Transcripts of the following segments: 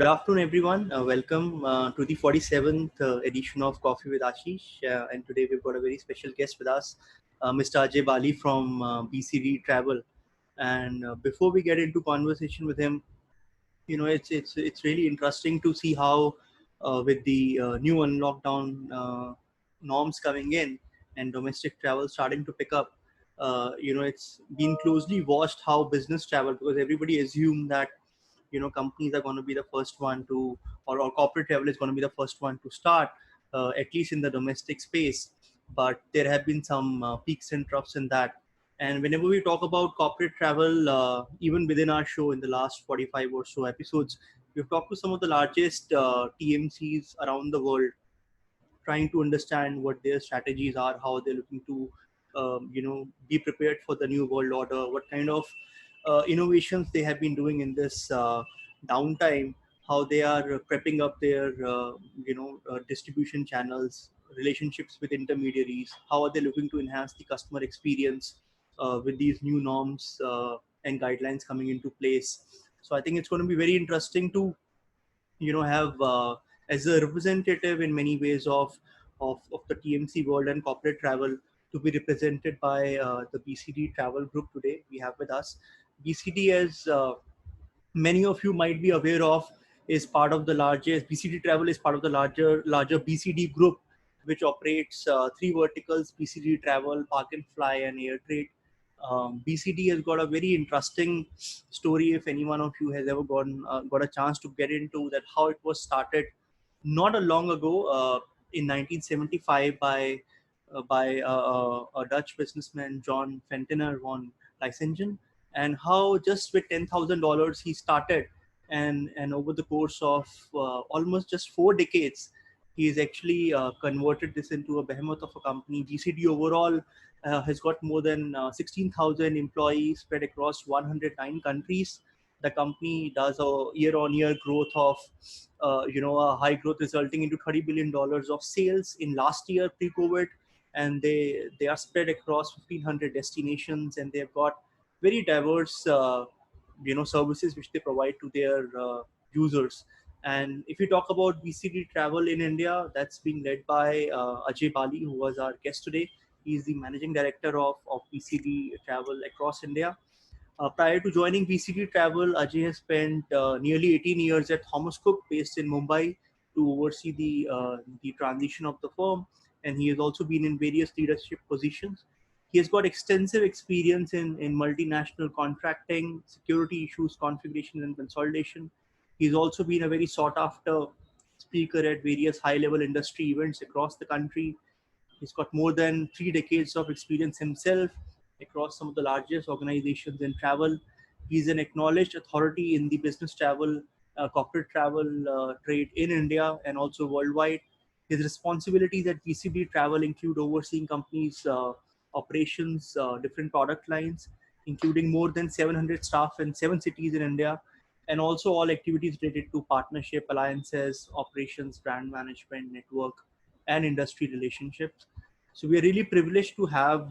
Good afternoon, everyone. Welcome to the 47th edition of Coffee with Ashish. And today we've got a very special guest with us, Mr. Ajay Bali from BCD Travel. And before we get into conversation with him, it's really interesting to see how, with the new unlockdown norms coming in and domestic travel starting to pick up, it's been closely watched how business travel, because everybody assumed that companies are going to be the first one to, or corporate travel is going to be the first one to start, at least in the domestic space. But there have been some peaks and troughs in that. And whenever we talk about corporate travel, even within our show in the last 45 or so episodes, we've talked to some of the largest TMCs around the world, trying to understand what their strategies are, how they're looking to, be prepared for the new world order, what kind of innovations they have been doing in this downtime, how they are prepping up their, distribution channels, relationships with intermediaries, how are they looking to enhance the customer experience with these new norms and guidelines coming into place. So I think it's going to be very interesting to have as a representative in many ways of the TMC world and corporate travel, to be represented by the BCD Travel Group today. We have with us BCD, as many of you might be aware of, is part of the largest BCD Travel is part of the larger BCD group, which operates three verticals: BCD Travel, Park and Fly, and Air Trade. BCD has got a very interesting story. If any one of you has ever got a chance to get into that, how it was started not a long ago, in 1975 by a Dutch businessman, John Fentiner von Lysengen, and how just with $10,000 he started, and over the course of almost just 4 decades, he has actually converted this into a behemoth of a company. GCD overall has got more than 16,000 employees spread across 109 countries. The company does a year-on-year growth of, a high growth resulting into $30 billion of sales in last year pre-COVID, and they are spread across 1,500 destinations, and they've got very diverse, services which they provide to their users. And if you talk about BCD Travel in India, that's being led by Ajay Bali, who was our guest today. He's the managing director of BCD Travel across India. Prior to joining BCD Travel, Ajay has spent nearly 18 years at Thomas Cook, based in Mumbai, to oversee the transition of the firm, and he has also been in various leadership positions. He has got extensive experience in multinational contracting, security issues, configuration, and consolidation. He's also been a very sought after speaker at various high level industry events across the country. He's got more than 3 decades of experience himself across some of the largest organizations in travel. He's an acknowledged authority in the business travel, corporate travel trade in India and also worldwide. His responsibilities at BCD Travel include overseeing companies' operations, different product lines, including more than 700 staff in 7 cities in India, and also all activities related to partnership, alliances, operations, brand management, network, and industry relationships. So we are really privileged to have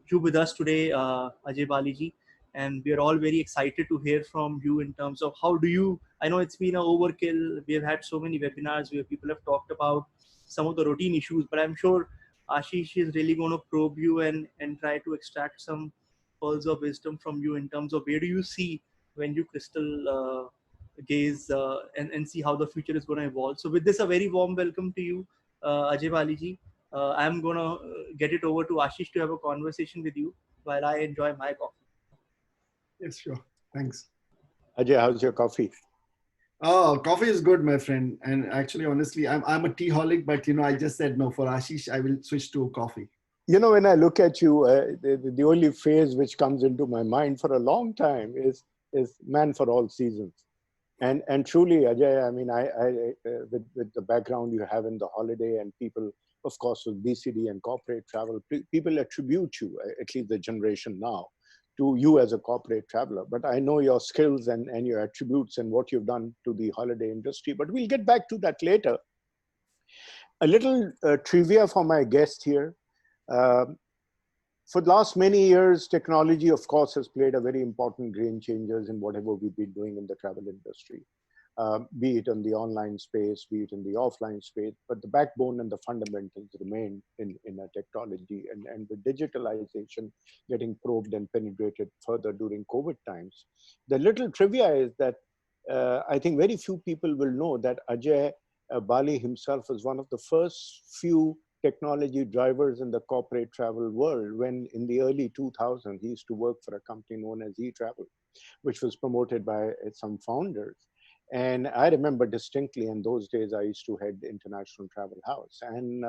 you with us today, Ajay Baliji, and we are all very excited to hear from you in terms of how do you. I know it's been an overkill. We have had so many webinars where people have talked about some of the routine issues, but I'm sure Ashish is really going to probe you and try to extract some pearls of wisdom from you in terms of where do you see when you crystal gaze and see how the future is going to evolve. So with this, a very warm welcome to you, Ajay Baliji. I'm going to get it over to Ashish to have a conversation with you while I enjoy my coffee. Yes, sure. Thanks. Ajay, how's your coffee? Oh, coffee is good, my friend. And actually, honestly, I'm a tea holic, but I just said no. For Ashish, I will switch to coffee. When I look at you, the only phrase which comes into my mind for a long time is man for all seasons. And truly, Ajay, I mean, with the background you have in the holiday and people, of course, with BCD and corporate travel, people attribute you, at least the generation now, to you as a corporate traveler. But I know your skills and your attributes and what you've done to the holiday industry. But we'll get back to that later. A little trivia for my guest here. For the last many years, technology, of course, has played a very important game changers in whatever we've been doing in the travel industry. be it in the online space, be it in the offline space, but the backbone and the fundamentals remain in a technology. And with digitalization getting probed and penetrated further during COVID times, the little trivia is that I think very few people will know that Ajay Bali himself was one of the first few technology drivers in the corporate travel world when in the early 2000s he used to work for a company known as eTravel, which was promoted by some founders. And I remember distinctly in those days, I used to head International Travel House. And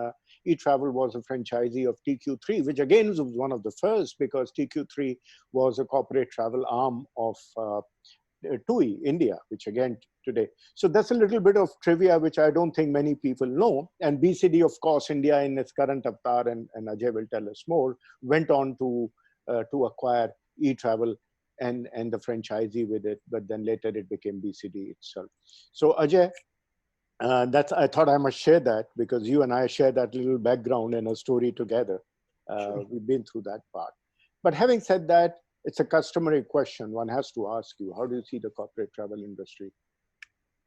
eTravel was a franchisee of TQ3, which again was one of the first because TQ3 was a corporate travel arm of TUI India, which again today. So that's a little bit of trivia, which I don't think many people know. And BCD, of course, India in its current avatar, and Ajay will tell us more, went on to acquire eTravel and the franchisee with it, but then later it became BCD itself. So Ajay, that's, I thought I must share that because you and I share that little background and a story together. Sure. We've been through that part. But having said that, it's a customary question one has to ask you. How do you see the corporate travel industry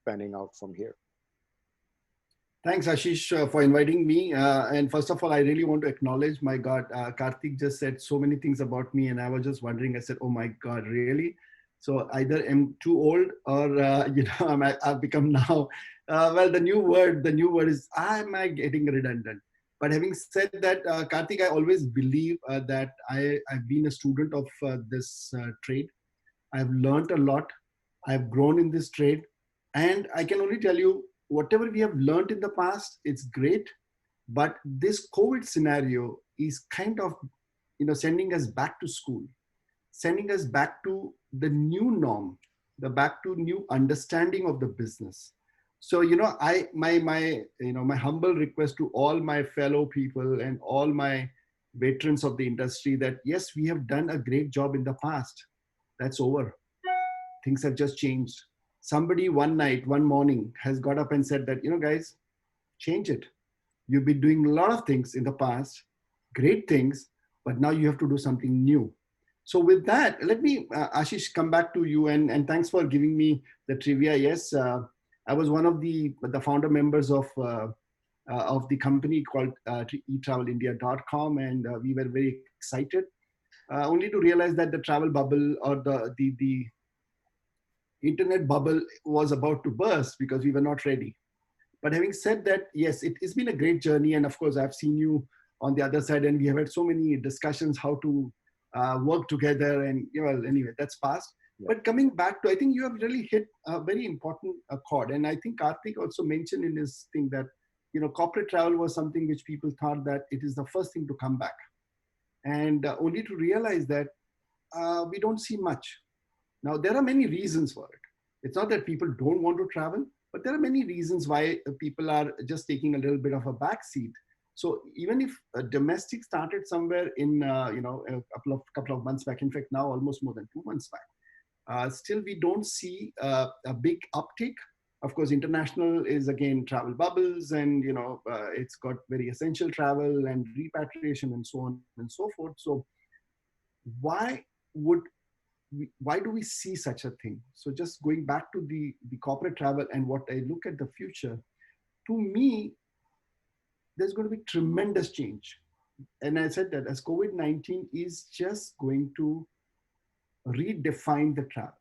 panning out from here? Thanks, Ashish, for inviting me. And first of all, I really want to acknowledge, my God, Karthik just said so many things about me, and I was just wondering. I said, "Oh my God, really?" So either I'm too old, or I've become now. Well, the new word is, am I getting redundant? But having said that, Karthik, I always believe that I've been a student of this trade. I've learned a lot. I've grown in this trade. And I can only tell you, whatever we have learned in the past, it's great. But this COVID scenario is kind of, sending us back to school, sending us back to the new norm, the back to new understanding of the business. So, my humble request to all my fellow people and all my veterans of the industry that yes, we have done a great job in the past. That's over. Things have just changed. Somebody one night, one morning has got up and said that, guys, change it. You've been doing a lot of things in the past, great things, but now you have to do something new. So with that, let me, Ashish, come back to you, and thanks for giving me the trivia. Yes, I was one of the founder members of the company called eTravelindia.com, and we were very excited, only to realize that the travel bubble or the internet bubble was about to burst because we were not ready. But having said that, yes, it's been a great journey. And of course, I've seen you on the other side, and we have had so many discussions how to work together. And anyway, that's past. Yeah. But coming back to, I think you have really hit a very important chord. And I think Karthik also mentioned in his thing that, corporate travel was something which people thought that it is the first thing to come back. And only to realize that we don't see much. Now, there are many reasons for it. It's not that people don't want to travel, but there are many reasons why people are just taking a little bit of a backseat. So even if domestic started somewhere in a couple of months back, in fact now almost more than 2 months back, still we don't see a big uptick. Of course, international is again travel bubbles, and it's got very essential travel and repatriation and so on and so forth. So why would why do we see such a thing? So just going back to the corporate travel and what I look at the future, to me, there's going to be tremendous change. And I said that as COVID-19 is just going to redefine the travel.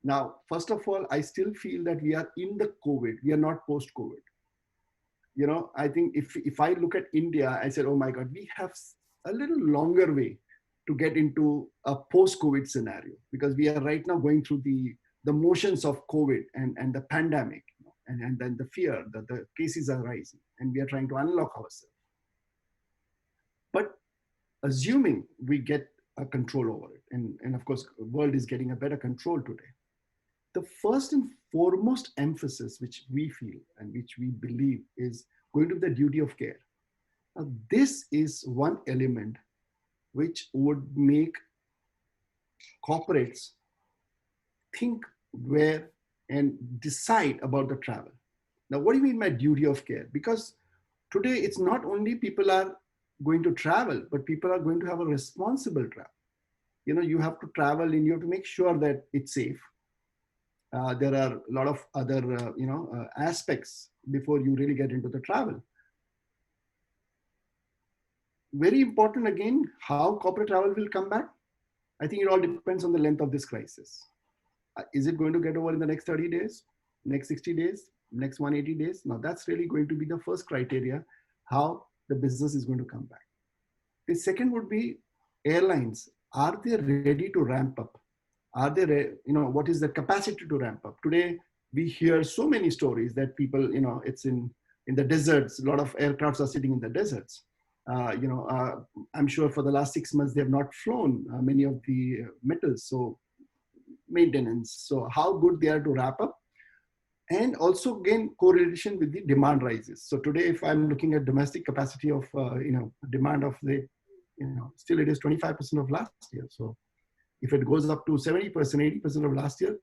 Now, first of all, I still feel that we are in the COVID. We are not post-COVID. I think if I look at India, I said, oh my God, we have a little longer way to get into a post-COVID scenario, because we are right now going through the motions of COVID and the pandemic, and then the fear that the cases are rising, and we are trying to unlock ourselves. But assuming we get a control over it, and of course, the world is getting a better control today, the first and foremost emphasis which we feel and which we believe is going to be the duty of care. Now, this is one element which would make corporates think where and decide about the travel. Now, what do you mean by duty of care? Because today it's not only people are going to travel, but people are going to have a responsible travel. You have to travel and you have to make sure that it's safe. There are a lot of other, aspects before you really get into the travel. Very important again, how corporate travel will come back. I think it all depends on the length of this crisis. Is it going to get over in the next 30 days, next 60 days, next 180 days? Now that's really going to be the first criteria, how the business is going to come back. The second would be airlines. Are they ready to ramp up? Are they, what is the capacity to ramp up? Today, we hear so many stories that people, it's in the deserts, a lot of aircrafts are sitting in the deserts. I'm sure for the last 6 months, they have not flown many of the metals. So maintenance. So how good they are to wrap up. And also again, correlation with the demand rises. So today, if I'm looking at domestic capacity of, demand of the, still it is 25% of last year. So if it goes up to 70%, 80% of last year,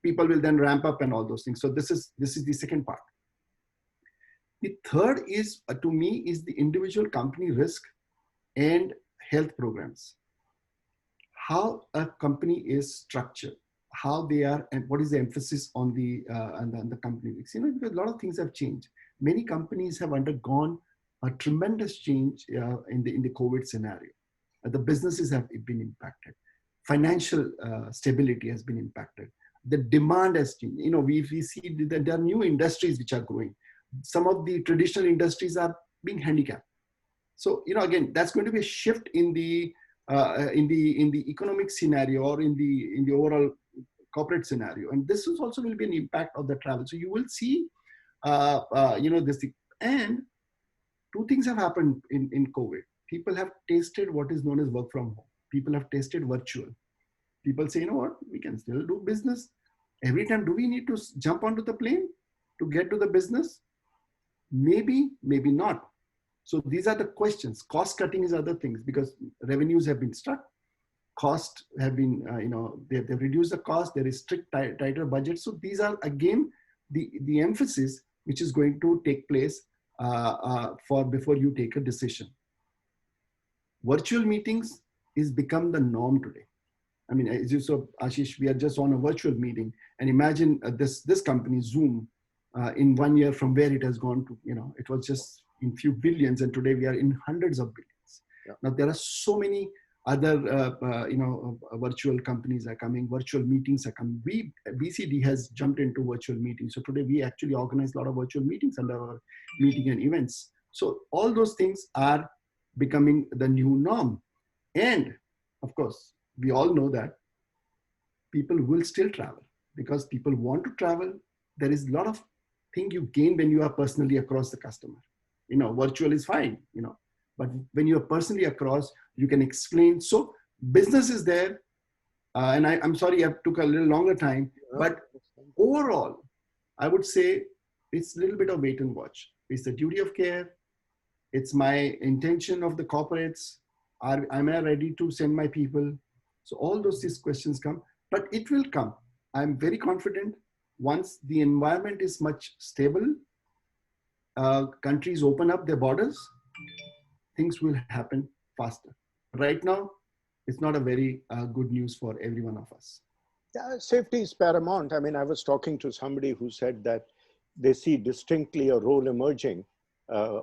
people will then ramp up and all those things. So this is the second part. The third is, to me, is the individual company risk and health programs. How a company is structured, how they are, and what is the emphasis on the company risks. Because a lot of things have changed. Many companies have undergone a tremendous change in the COVID scenario. The businesses have been impacted. Financial stability has been impacted. The demand has changed. We see that there are new industries which are growing. Some of the traditional industries are being handicapped. So, again, that's going to be a shift in the economic scenario or in the overall corporate scenario. And this is also will be an impact of the travel. So you will see, this thing. And two things have happened in COVID. People have tasted what is known as work from home. People have tasted virtual. People say, what, we can still do business. Every time, do we need to jump onto the plane to get to the business? Maybe, maybe not. So these are the questions. Cost cutting is other things because revenues have been struck. Cost have been, they've reduced the cost. There is strict, tighter budget. So these are, again, the emphasis which is going to take place for before you take a decision. Virtual meetings is become the norm today. I mean, as you saw, Ashish, we are just on a virtual meeting, and imagine this company, Zoom, in 1 year from where it has gone to, it was just in few billions, and today we are in hundreds of billions. Yeah. Now there are so many other, virtual companies are coming, virtual meetings are coming. BCD has jumped into virtual meetings. So today we actually organize a lot of virtual meetings under our meeting and events. So all those things are becoming the new norm. And of course, we all know that people will still travel because people want to travel. There is a lot of thing you gain when you are personally across the customer. Virtual is fine, but when you are personally across, you can explain. So business is there. And I'm sorry, I took a little longer time, but overall, I would say it's a little bit of wait and watch. It's the duty of care. It's my intention of the corporates. Am I ready to send my people? So all these questions come, but it will come. I'm very confident once the environment is much stable, countries open up their borders, things will happen faster. Right now, it's not a very good news for every one of us. Yeah, safety is paramount. I mean, I was talking to somebody who said that they see distinctly a role emerging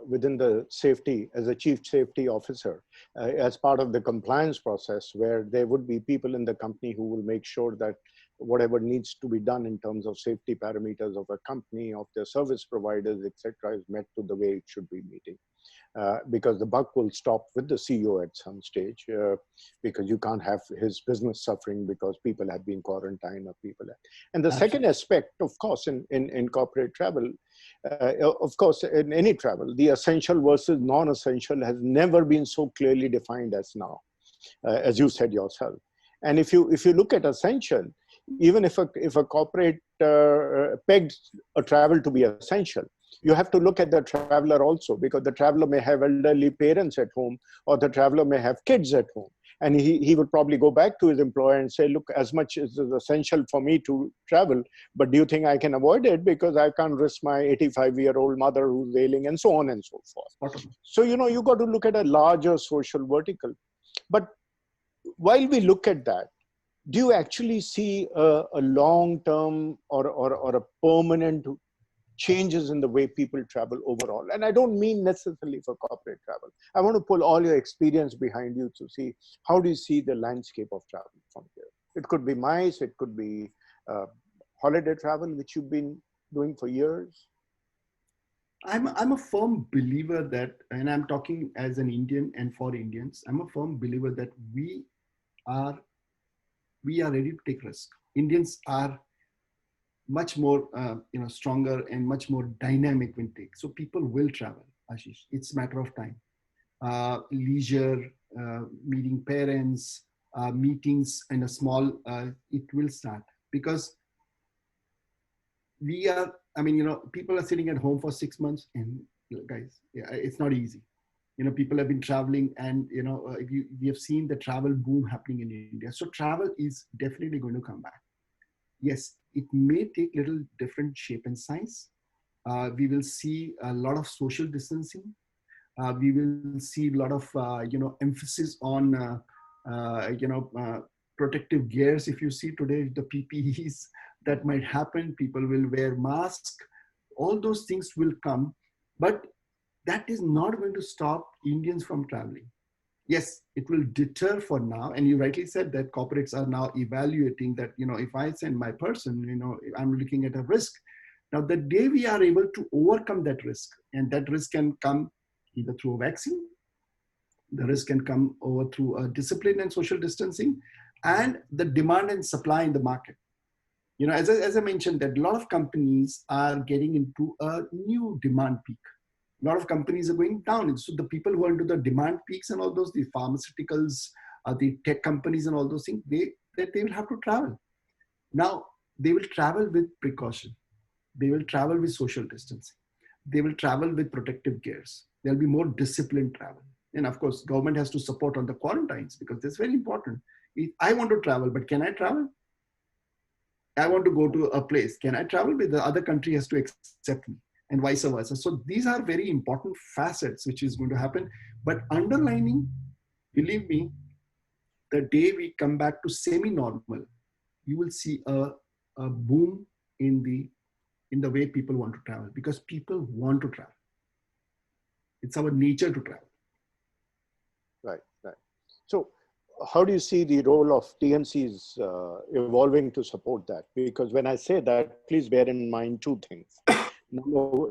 within the safety as a chief safety officer as part of the compliance process, where there would be people in the company who will make sure that whatever needs to be done in terms of safety parameters of a company, of their service providers, etc., is met to the way it should be meeting. Because the buck will stop with the CEO at some stage, because you can't have his business suffering because people have been quarantined or people have. And the second aspect, of course, in corporate travel, of course, in any travel, the essential versus non-essential has never been so clearly defined as now, as you said yourself. And if you look at essential, even if a corporate pegs a travel to be essential, you have to look at the traveler also, because the traveler may have elderly parents at home, or the traveler may have kids at home. And he would probably go back to his employer and say, look, as much as it's essential for me to travel, but do you think I can avoid it? Because I can't risk my 85-year-old mother who's ailing, and so on and so forth. So, you got to look at a larger social vertical. But while we look at that, do you actually see a long-term or a permanent changes in the way people travel overall? And I don't mean necessarily for corporate travel. I want to pull all your experience behind you to see how do you see the landscape of travel from here. It could be MICE, it could be holiday travel, which you've been doing for years. I'm a firm believer that, and I'm talking as an Indian and for Indians, I'm a firm believer that are we are ready to take risk. Indians are much more stronger and much more dynamic when take. So people will travel, Ashish. It's a matter of time. Leisure, meeting parents, meetings in a small, it will start because people are sitting at home for 6 months and guys, yeah, it's not easy. People have been traveling and, we have seen the travel boom happening in India. So travel is definitely going to come back. Yes, it may take little different shape and size. We will see a lot of social distancing. We will see a lot of, emphasis on, protective gears. If you see today, the PPEs that might happen, people will wear masks. All those things will come, but that is not going to stop Indians from traveling. Yes, it will deter for now. And you rightly said that corporates are now evaluating that, if I send my person, I'm looking at a risk. Now, the day we are able to overcome that risk, and that risk can come either through a vaccine, the risk can come over through a discipline and social distancing, and the demand and supply in the market. As I mentioned, that a lot of companies are getting into a new demand peak. A lot of companies are going down. So the people who are into the demand peaks and all those, the pharmaceuticals, the tech companies and all those things, they will have to travel. Now, they will travel with precaution. They will travel with social distancing. They will travel with protective gears. There'll be more disciplined travel. And of course, government has to support on the quarantines because that's very important. I want to travel, but can I travel? I want to go to a place. Can I travel? But the other country has to accept me, and vice versa. So these are very important facets which is going to happen. But underlining, believe me, the day we come back to semi-normal, you will see a boom in the way people want to travel because people want to travel. It's our nature to travel. Right, right. So how do you see the role of TMCs evolving to support that? Because when I say that, please bear in mind two things.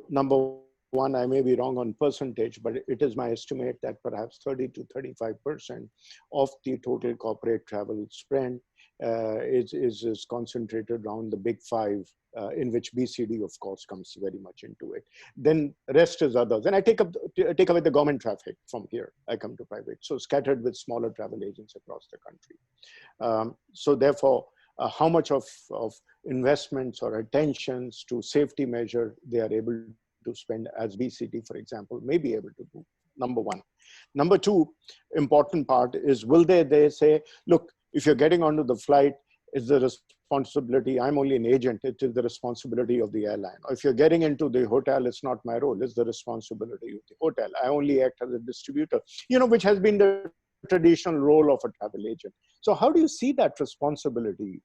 Number one, I may be wrong on percentage, but it is my estimate that perhaps 30 to 35% of the total corporate travel spend is concentrated around the big five, in which BCD, of course, comes very much into it. Then rest is others. And I take away the government traffic from here. I come to private. So scattered with smaller travel agents across the country. So therefore, how much of investments or attentions to safety measure they are able to spend as BCD, for example, may be able to do, number one. Number two, important part is, will they say, look, if you're getting onto the flight, it's the responsibility, I'm only an agent, it is the responsibility of the airline. Or if you're getting into the hotel, it's not my role, it's the responsibility of the hotel. I only act as a distributor, which has been the traditional role of a travel agent. So how do you see that responsibility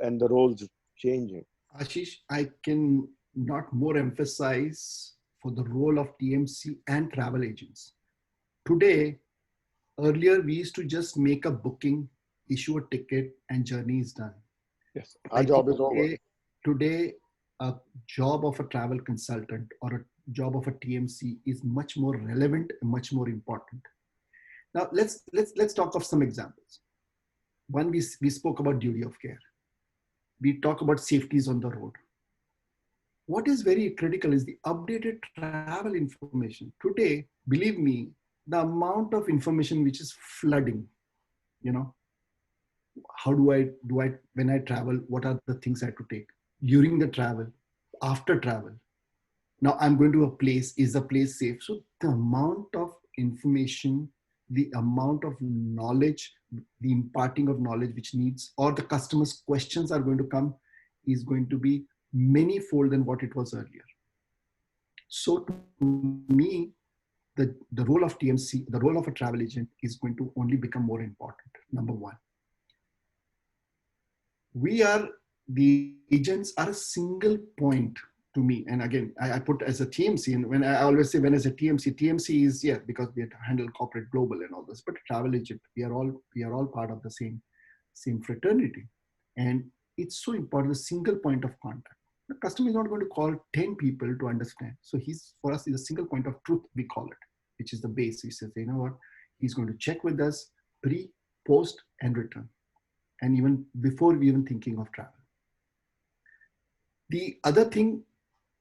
and the roles changing? Ashish, I can not more emphasize for the role of TMC and travel agents. Today, earlier we used to just make a booking, issue a ticket, and journey is done. Yes, our job is over. Today, a job of a travel consultant or a job of a TMC is much more relevant and much more important. Now, let's talk of some examples. One, we spoke about duty of care. We talk about safeties on the road. What is very critical is the updated travel information. Today, believe me, the amount of information which is flooding, how do I, when I travel, what are the things I have to take during the travel, after travel? Now I'm going to a place, is the place safe? So the amount of information, the amount of knowledge, the imparting of knowledge which needs, or the customer's questions are going to come, is going to be many-fold than what it was earlier. So to me, the role of TMC, the role of a travel agent is going to only become more important, number one. we are, the agents are a single point to me. And again, I put as a TMC, and when I always say when as a TMC is, yeah, because we handle corporate global and all this, but travel agent, we are all part of the same fraternity. And it's so important, a single point of contact. The customer is not going to call 10 people to understand. So for us, is a single point of truth, we call it, which is the base. He says, you know what, he's going to check with us pre, post, and return. And even before we even thinking of travel. The other thing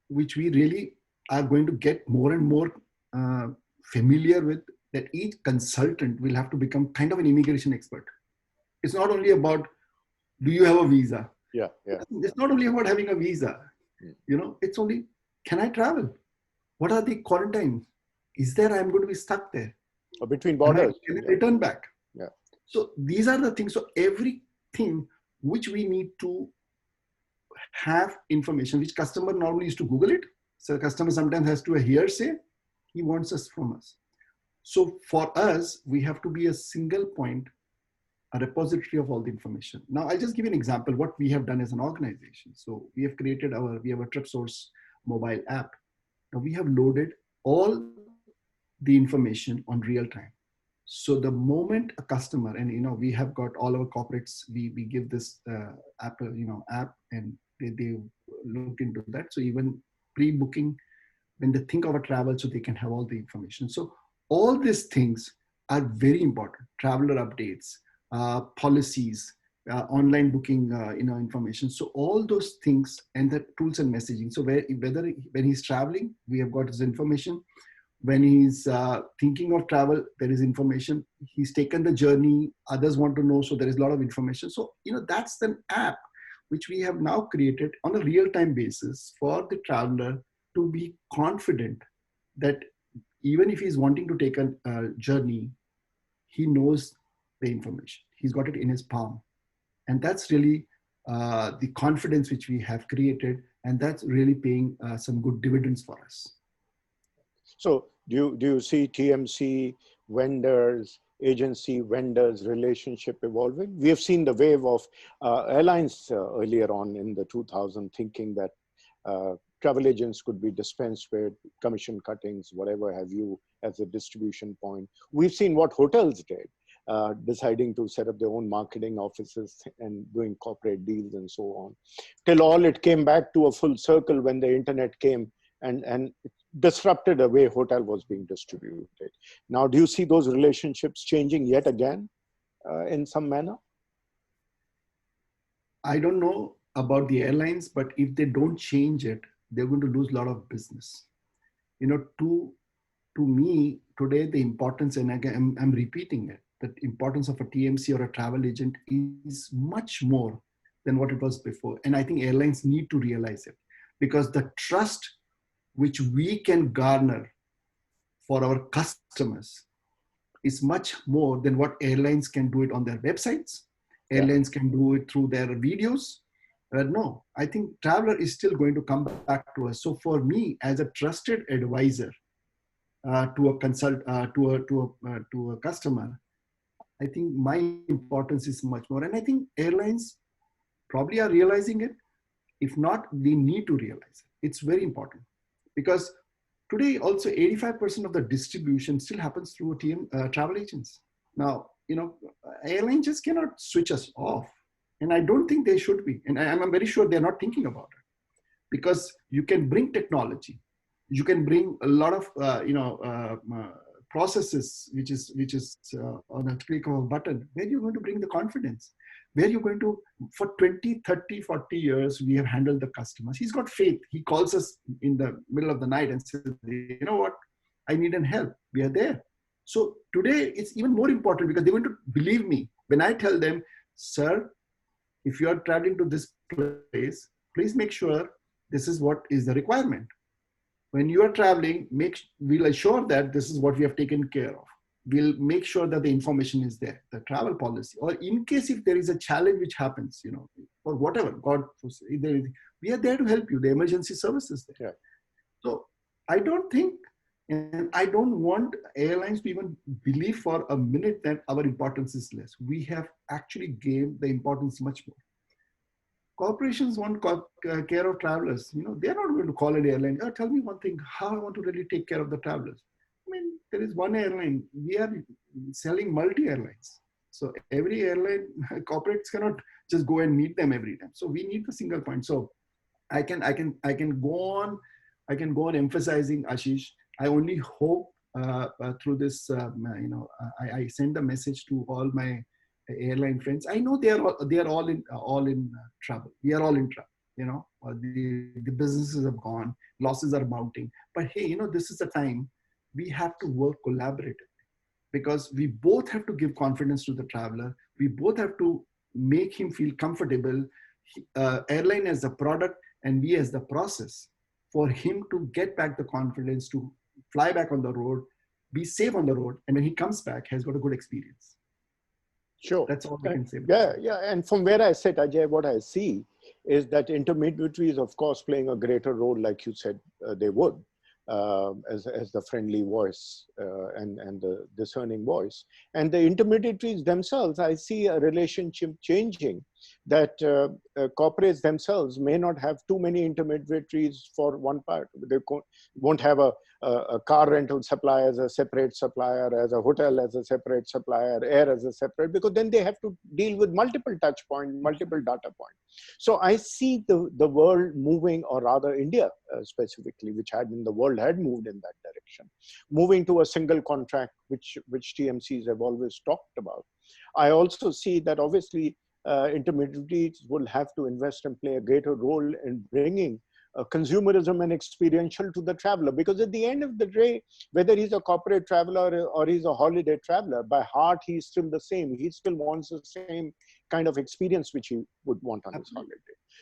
which we really are going to get more and more uh, familiar with, that each consultant will have to become kind of an immigration expert. It's not only about, do you have a visa? Yeah, yeah. It's not only about having a visa. It's only, can I travel? What are the quarantines? Is there, I'm going to be stuck there? Or between borders. Can I return back? Yeah. So these are the things. So everything which we need to have information, which customer normally used to Google it. So customer sometimes has to a hearsay. He wants us from us. So for us, we have to be a single point, a repository of all the information. Now, I'll just give you an example what we have done as an organization. So we have we have a TripSource mobile app. Now we have loaded all the information on real time. So the moment a customer, and we have got all our corporates, we give this app, app, and they look into that. So even pre-booking, when they think of a travel, so they can have all the information. So all these things are very important. Traveler updates, policies, online booking, information. So all those things, and the tools and messaging. So whether when he's traveling, we have got his information. When he's thinking of travel, there is information. He's taken the journey. Others want to know, so there is a lot of information. So that's an app which we have now created on a real-time basis for the traveler to be confident that even if he's wanting to take a journey, he knows the information. He's got it in his palm. And that's really the confidence which we have created. And that's really paying some good dividends for us. So do you see TMC vendors, agency vendors relationship evolving? We have seen the wave of airlines earlier on in the 2000s thinking that travel agents could be dispensed with commission cuttings, whatever have you, as a distribution point. We've seen what hotels did, deciding to set up their own marketing offices and doing corporate deals and so on. Till all it came back to a full circle when the internet came and disrupted the way hotel was being distributed. Now, do you see those relationships changing yet again in some manner? I don't know about the airlines, but if they don't change it, they're going to lose a lot of business. To me today, the importance, and again, I'm repeating it, the importance of a TMC or a travel agent is much more than what it was before. And I think airlines need to realize it, because the trust which we can garner for our customers is much more than what airlines can do it on their websites. Airlines can do it through their videos. No, I think traveler is still going to come back to us. So for me, as a trusted advisor to a customer, I think my importance is much more. And I think airlines probably are realizing it. If not, they need to realize it. It's very important, because today also 85% of the distribution still happens through travel agents. Now, airlines just cannot switch us off. And I don't think they should be. And I'm very sure they're not thinking about it, because you can bring technology. You can bring a lot of, processes, which is on a click of a button, where you're going to bring the confidence, where you're going to, for 20, 30, 40 years, we have handled the customers. He's got faith. He calls us in the middle of the night and says, you know what, I need an help. We are there. So today it's even more important, because they're going to believe me when I tell them, sir, if you are traveling to this place, please make sure this is what is the requirement. When you are traveling, we'll assure that this is what we have taken care of. We'll make sure that the information is there, the travel policy, or in case if there is a challenge which happens, or whatever, God, we are there to help you. The emergency services there. Yeah. So I don't think, and I don't want airlines to even believe for a minute that our importance is less. We have actually gained the importance much more. Corporations want care of travelers. They're not going to call an airline. Oh, tell me one thing, how I want to really take care of the travelers. I mean, there is one airline. We are selling multi-airlines. So every airline, corporates cannot just go and meet them every time. So we need the single point. So I can go on emphasizing, Ashish. I only hope through this, I send a message to all my airline friends. I know they are all in trouble. We are all in trouble. The businesses have gone, losses are mounting. But hey, this is the time we have to work collaboratively, because we both have to give confidence to the traveler. We both have to make him feel comfortable. Airline as a product and we as the process, for him to get back the confidence to fly back on the road, be safe on the road, and when he comes back, has got a good experience. Sure. That's all I can say. Yeah. And from where I sit, Ajay, what I see is that intermediaries, of course, playing a greater role, like you said, they would, as the friendly voice and the discerning voice. And the intermediaries themselves, I see a relationship changing, that corporates themselves may not have too many intermediaries for one part. They won't have a car rental supplier as a separate supplier, as a hotel as a separate supplier, air as a separate, because then they have to deal with multiple touch points, multiple data points. So I see the world moving, or rather India specifically, which had in the world had moved in that direction, moving to a single contract, which TMCs have always talked about. I also see that obviously intermediaries will have to invest and play a greater role in bringing consumerism and experiential to the traveler, because at the end of the day, whether he's a corporate traveler or he's a holiday traveler, by heart he's still the same. He still wants the same kind of experience which he would want on his holiday.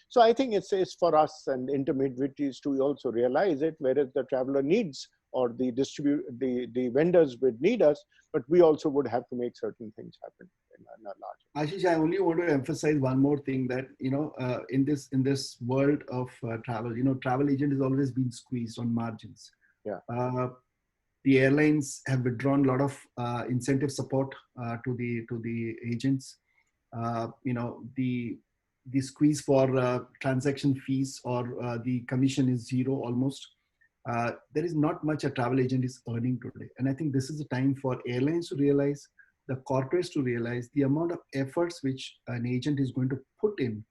So I think it's for us and intermediaries to also realize it, whereas the traveler needs, or the vendors would need us, but we also would have to make certain things happen in a larger. Ashish, I only want to emphasize one more thing, that in this world of travel, travel agent has always been squeezed on margins. Yeah. The airlines have withdrawn a lot of incentive support to the agents. The squeeze for transaction fees, or the commission is zero almost. There is not much a travel agent is earning today. And I think this is the time for airlines to realize, the corporates to realize the amount of efforts which an agent is going to put in.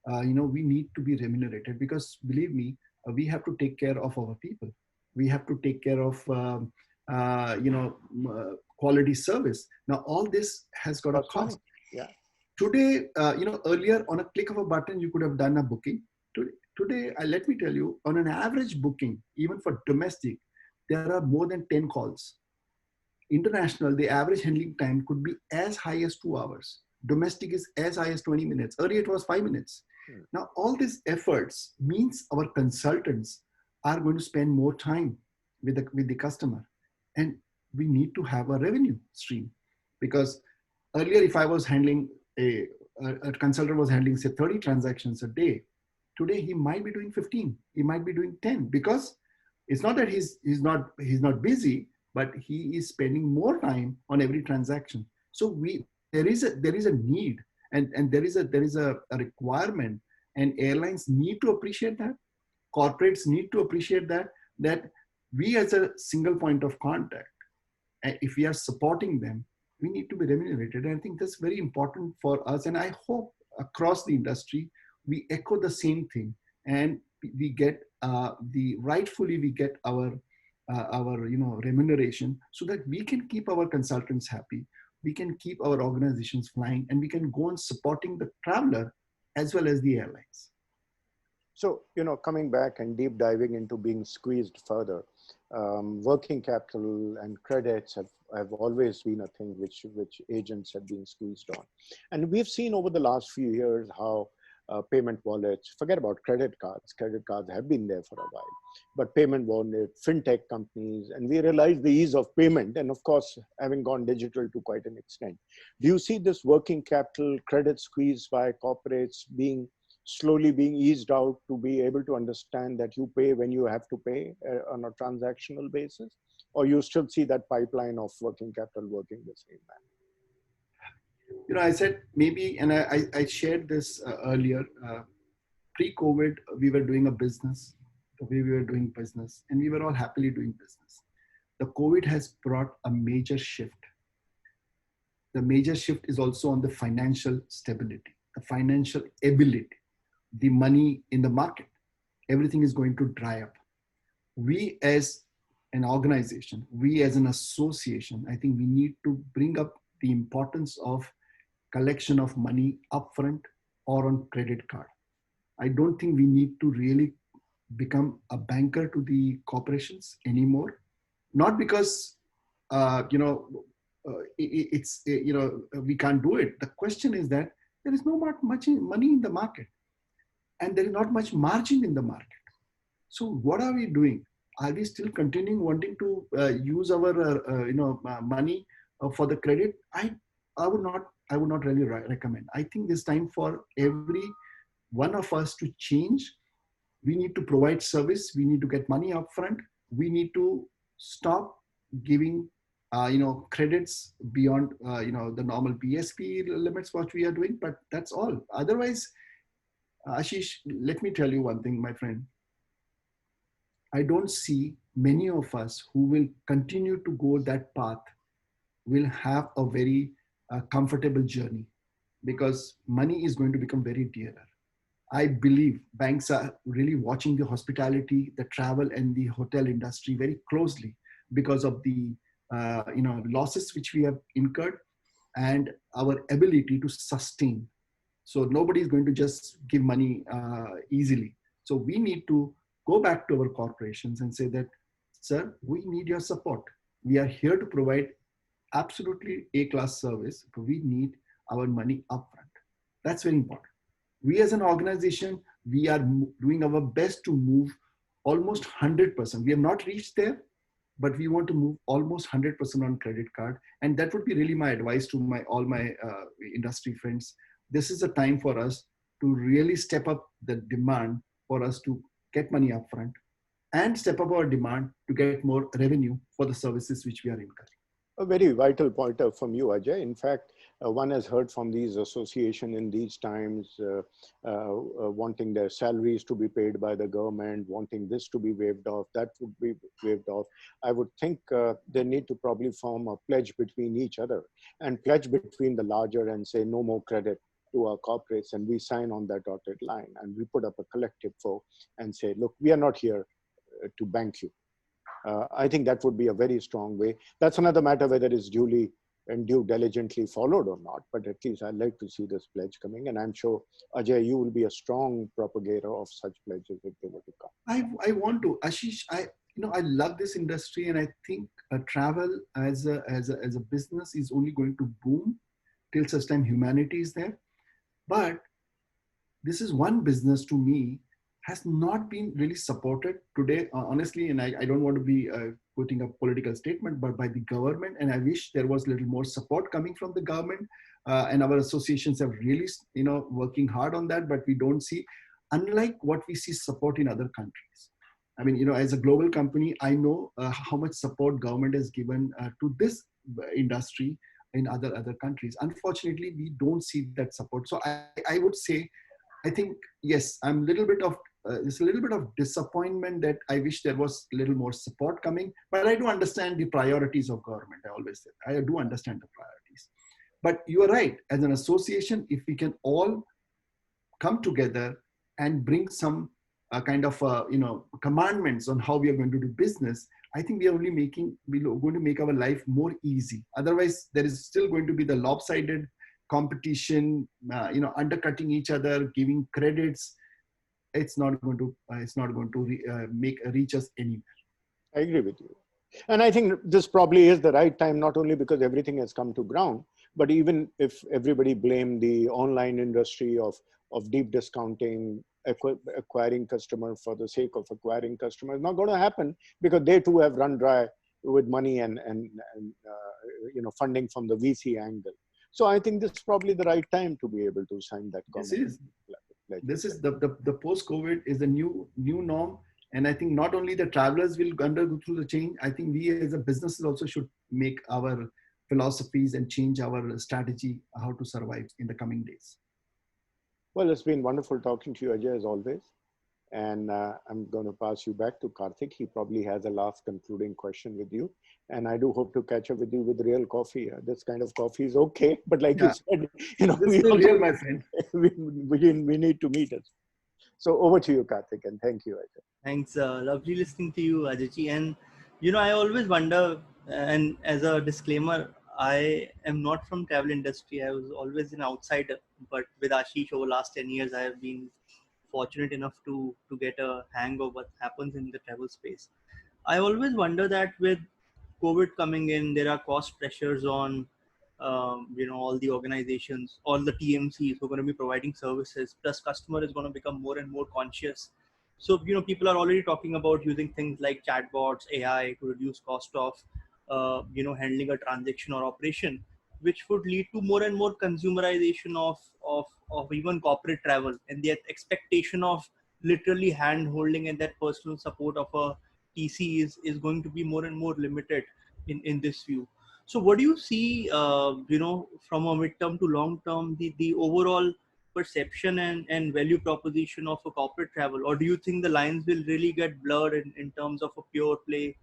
We need to be remunerated, because believe me, we have to take care of our people. We have to take care of, quality service. Now, all this has got a cost. Yeah. Today, earlier on a click of a button, you could have done a booking. Today, let me tell you, on an average booking, even for domestic, there are more than 10 calls. International, the average handling time could be as high as 2 hours. Domestic is as high as 20 minutes. Earlier, it was 5 minutes. Now, all these efforts means our consultants are going to spend more time with the customer. And we need to have a revenue stream. Because earlier, if I was handling, a consultant was handling, say, 30 transactions a day, today he might be doing 15, he might be doing 10, because it's not that he's not busy, but he is spending more time on every transaction. So there is a need, and there is a requirement, and airlines need to appreciate that. Corporates need to appreciate that we, as a single point of contact, if we are supporting them, we need to be remunerated. And I think that's very important for us. And I hope across the industry, we echo the same thing, and we get rightfully we get our remuneration, so that we can keep our consultants happy, we can keep our organizations flying, and we can go on supporting the traveler as well as the airlines. So, coming back and deep diving into being squeezed further, working capital and credits have always been a thing which agents have been squeezed on. And we've seen over the last few years how payment wallets, forget about credit cards have been there for a while, but payment wallet, fintech companies, and we realized the ease of payment, and of course, having gone digital to quite an extent. Do you see this working capital credit squeeze by corporates slowly being eased out to be able to understand that you pay when you have to pay on a transactional basis? Or you still see that pipeline of working capital working the same manner? I said maybe, and I shared this earlier, pre-COVID, we were doing a business, the way we were doing business, and we were all happily doing business. The COVID has brought a major shift. The major shift is also on the financial stability, the financial ability, the money in the market. Everything is going to dry up. We as an organization, we as an association, I think we need to bring up the importance of collection of money upfront or on credit card. I don't think we need to really become a banker to the corporations anymore. Not because we can't do it. The question is that there is no much money in the market, and there is not much margin in the market. So what are we doing? Are we still continuing wanting to use our money for the credit? I would not really recommend. I think it's time for every one of us to change. We need to provide service. We need to get money upfront. We need to stop giving credits beyond the normal BSP limits what we are doing. But that's all. Otherwise, Ashish, let me tell you one thing, my friend. I don't see many of us who will continue to go that path will have a very comfortable journey, because money is going to become very dearer. I believe banks are really watching the hospitality, the travel, and the hotel industry very closely because of the losses which we have incurred and our ability to sustain. So nobody is going to just give money easily. So we need to go back to our corporations and say that, sir, we need your support. We are here to provide absolutely A-class service, but we need our money upfront. That's very important. We as an organization, we are doing our best to move almost 100%. We have not reached there, but we want to move almost 100% on credit card. And that would be really my advice to all my industry friends. This is a time for us to really step up the demand for us to get money upfront and step up our demand to get more revenue for the services which we are incurring. A very vital pointer from you, Ajay. In fact, one has heard from these associations in these times wanting their salaries to be paid by the government, wanting this to be waived off, that would be waived off. I would think they need to probably form a pledge between each other and pledge between the larger and say no more credit to our corporates, and we sign on that dotted line and we put up a collective vote and say, look, we are not here to bank you. I think that would be a very strong way. That's another matter whether it's duly and due diligently followed or not, but at least I'd like to see this pledge coming, and I'm sure, Ajay, you will be a strong propagator of such pledges if they were to come. I want to, Ashish, I love this industry, and I think travel as a business is only going to boom till such time humanity is there. But this is one business to me has not been really supported today, honestly, and I don't want to be putting a political statement, but by the government, and I wish there was a little more support coming from the government, and our associations have really, working hard on that, but we don't see, unlike what we see support in other countries. I mean, as a global company, I know how much support government has given to this industry in other countries. Unfortunately, we don't see that support. So I would say, I think, yes, I'm a little bit of, there's a little bit of disappointment that I wish there was a little more support coming, but I do understand the priorities of government. I always say, I do understand the priorities. But you are right, as an association, if we can all come together and bring some kind of, commandments on how we are going to do business, I think we're going to make our life more easy. Otherwise, there is still going to be the lopsided competition, undercutting each other, giving credits. It's not going to reach us anywhere. I agree with you. And I think this probably is the right time, not only because everything has come to ground, but even if everybody blamed the online industry of deep discounting, acquiring customers for the sake of acquiring customers, not going to happen, because they too have run dry with money and funding from the VC angle. So I think this is probably the right time to be able to sign that contract. This is the post-COVID is the new norm. And I think not only the travelers will go through the change, I think we as a businesses also should make our philosophies and change our strategy how to survive in the coming days. Well, it's been wonderful talking to you, Ajay, as always. And I'm going to pass you back to Karthik. He probably has a last concluding question with you. And I do hope to catch up with you with real coffee. This kind of coffee is okay, but like you Yeah, said, this we is also real, my friend. we need to meet us. So over to you, Karthik, and thank you, Ajay. Thanks. Lovely listening to you, Ajay. And I always wonder. And as a disclaimer, I am not from travel industry. I was always an outsider. But with Ashish over last 10 years, I have been fortunate enough to get a hang of what happens in the travel space. I always wonder that with COVID coming in, there are cost pressures on all the organizations, all the TMCs who are going to be providing services. Plus, customer is going to become more and more conscious. So people are already talking about using things like chatbots, AI to reduce cost of handling a transaction or operation, which would lead to more and more consumerization of even corporate travel, and the expectation of literally hand holding and that personal support of a TC is going to be more and more limited in this view. So what do you see, from a midterm to long term, the overall perception and value proposition of a corporate travel? Or do you think the lines will really get blurred in terms of a pure play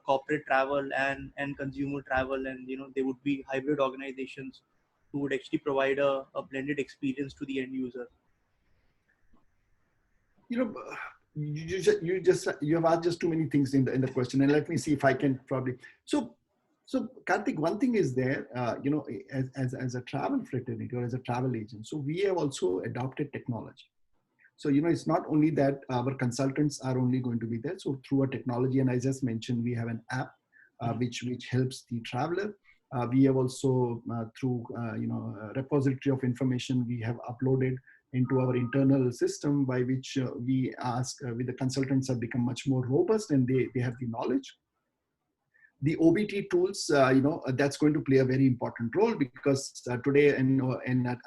corporate travel and consumer travel, and there would be hybrid organizations who would actually provide a blended experience to the end user? You know, you have asked just too many things in the question, and let me see if I can probably. So Karthik, one thing is there, as a travel fraternity or as a travel agent, so we have also adopted technology. So it's not only that our consultants are only going to be there. So through a technology, and I just mentioned, we have an app which helps the traveler. We have also through a repository of information we have uploaded into our internal system, by which we ask with the consultants have become much more robust, and they have the knowledge. The OBT tools, that's going to play a very important role, because today, an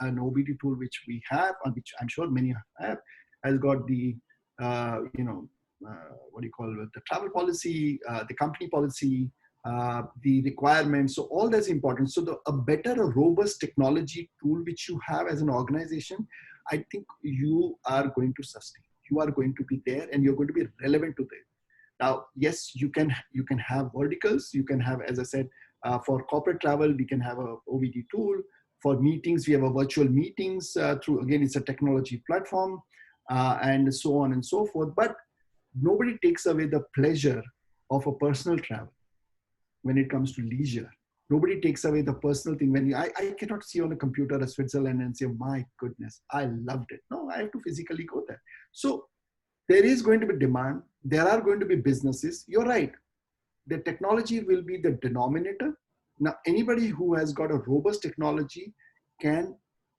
OBT tool which we have, and which I'm sure many have, has got the what do you call it, the travel policy, the company policy, the requirements. So all that's important. So a better, a robust technology tool which you have as an organization, I think you are going to sustain. You are going to be there, and you're going to be relevant to them. Now, yes, you can have verticals. You can have, as I said, for corporate travel, we can have a OVD tool. For meetings, we have a virtual meetings through, again, it's a technology platform, and so on and so forth. But nobody takes away the pleasure of a personal travel when it comes to leisure. Nobody takes away the personal thing. I cannot see on a computer a Switzerland and say, my goodness, I loved it. No, I have to physically go there. So there is going to be demand. There are going to be businesses. You're right. The technology will be the denominator. Now, anybody who has got a robust technology can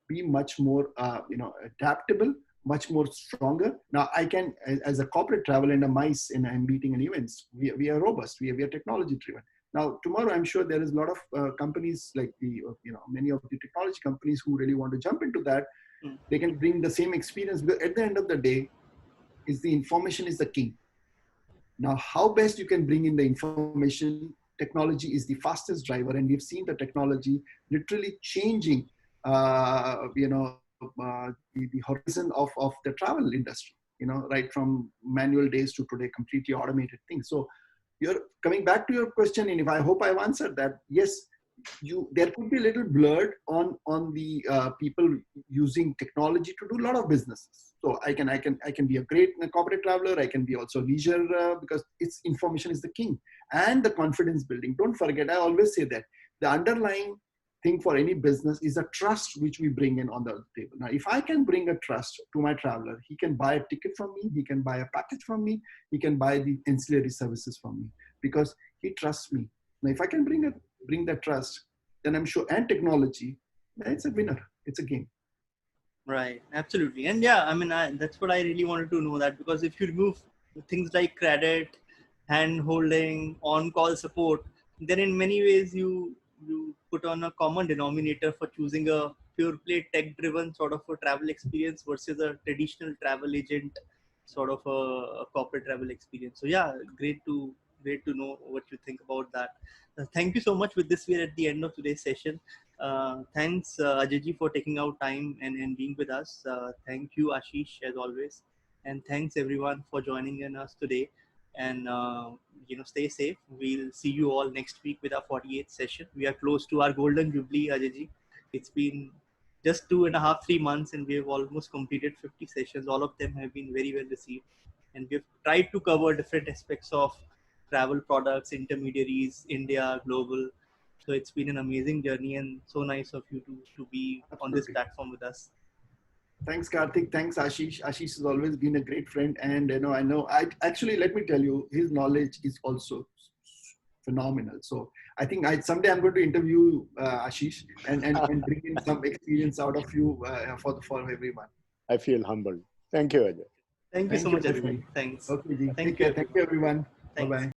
be much more, adaptable, much more stronger. Now, I can, as a corporate travel and a MICE in meeting and events, we are robust. We are technology driven. Now, tomorrow, I'm sure there is a lot of companies like many of the technology companies who really want to jump into that. They can bring the same experience. But at the end of the day, is the information is the king. Now, how best you can bring in the information, technology is the fastest driver, and we've seen the technology literally changing, the horizon of the travel industry. Right from manual days to today, completely automated things. So, you're coming back to your question, and if I hope I've answered that, yes, there could be a little blurred on the people using technology to do a lot of businesses. So I can be a great corporate traveler. I can be also leisure, because it's information is the king, and the confidence building. Don't forget, I always say that the underlying thing for any business is a trust which we bring in on the table. Now, if I can bring a trust to my traveler, he can buy a ticket from me, he can buy a package from me, he can buy the ancillary services from me, because he trusts me. Now, if I can bring that trust, then I'm sure, and technology, it's a winner. It's a game. Right, absolutely. And yeah, that's what I really wanted to know, that because if you remove things like credit, hand holding, on call support, then in many ways you put on a common denominator for choosing a pure play tech driven sort of a travel experience versus a traditional travel agent sort of a corporate travel experience. So yeah, great to know what you think about that. Thank you so much. With this, we're at the end of today's session. Thanks, Ajay for taking out time and being with us. Thank you, Ashish, as always. And thanks everyone for joining in us today. And stay safe. We'll see you all next week with our 48th session. We are close to our golden jubilee, Ajay. It's been just 2.5, 3 months, and we have almost completed 50 sessions. All of them have been very well received, and we've tried to cover different aspects of travel products, intermediaries, India, global. So it's been an amazing journey and so nice of you to be on this Absolutely. platform with us. Thanks, Karthik. Thanks, Ashish. Ashish has always been a great friend, and I know. I actually, let me tell you, his knowledge is also phenomenal. So I think someday I'm going to interview Ashish and bring in some experience out of you for everyone. I feel humbled. Thank you, Ajay. Thank you so Thank you, much, my friend. everybody. Thanks. Okay, Ji. Thank Take you, care. Thank everyone. you, everyone. Bye Thanks. bye.